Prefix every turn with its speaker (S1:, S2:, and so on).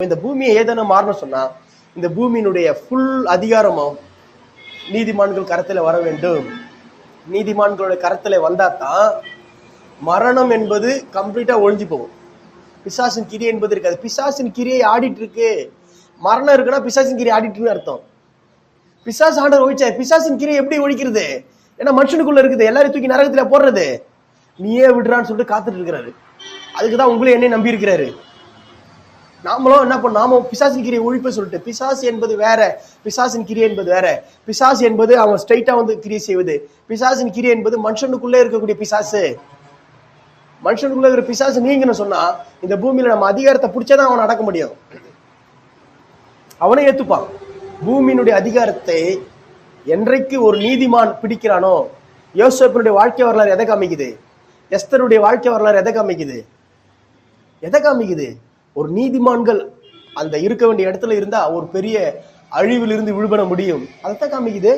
S1: இந்த பூமியை ஏதேனும் மாறணும் சொன்னா இந்த பூமியினுடைய ஃபுல் அதிகாரமும் நீதிமான்கள் கரத்துல வர வேண்டும். நீதிமான்களுடைய கரத்துல வந்தா தான் மரணம் என்பது கம்ப்ளீட்டா ஒழிஞ்சு போகும். பிசாசின் கிரியை என்பது இருக்காது. பிசாசின் கிரியை ஆடிட்டு இருக்கு. மரணம் இருக்குன்னா பிசாசின் கிரியை ஆடிட்டு இருக்குன்னு அர்த்தம். பிசாசு ஆண்டவர் ஒழிச்சார். பிசாசின் கிரியை எப்படி ஒழிக்கிறது? ஏன்னா மனுஷனுக்குள்ள இருக்குது. எல்லாரும் தூக்கி நரகத்துல போடுறது. நீயே விடுறான்னு சொல்லிட்டு காத்துட்டு இருக்கிறாரு. அதுக்குதான் உங்களே என்னை நம்பி இருக்கிறாரு. நாமளும் என்ன பண்ணோம்? நாம பிசாசின் கிரியை ஒழிப்பு சொல்லிட்டு, பிசாசு என்பது வேற, பிசாசின் கிரியை என்பது வேற. பிசாசு என்பது அவன் ஸ்ட்ரைட்டா வந்து கிரியை செய்வது. பிசாசின் கிரியை என்பது மனுஷனுக்குள்ளே இருக்கக்கூடிய பிசாசு. மனுஷனுக்குள்ள இருக்கிற பிசாசு நீங்கன்னு சொன்னா இந்த பூமியில நம்ம அதிகாரத்தை பிடிச்சாதான் அவன் அடக்க முடியும். அவனை ஏத்துப்பான். பூமியினுடைய அதிகாரத்தை என்றைக்கு ஒரு நீதிமான் பிடிக்கிறானோ, யோசேப்பினுடைய வாழ்க்கை வரலாறு எதை காமிக்குது? எஸ்தருடைய வாழ்க்கை வரலாறு எதை காமிக்குது? எதை காமிக்குது? ஒரு நீதிமான்கள் அந்த இருக்க வேண்டிய இடத்துல இருந்தா ஒரு பெரிய அழிவிலிருந்து விடுபட முடியும். அதைத்தான் காமிக்குது.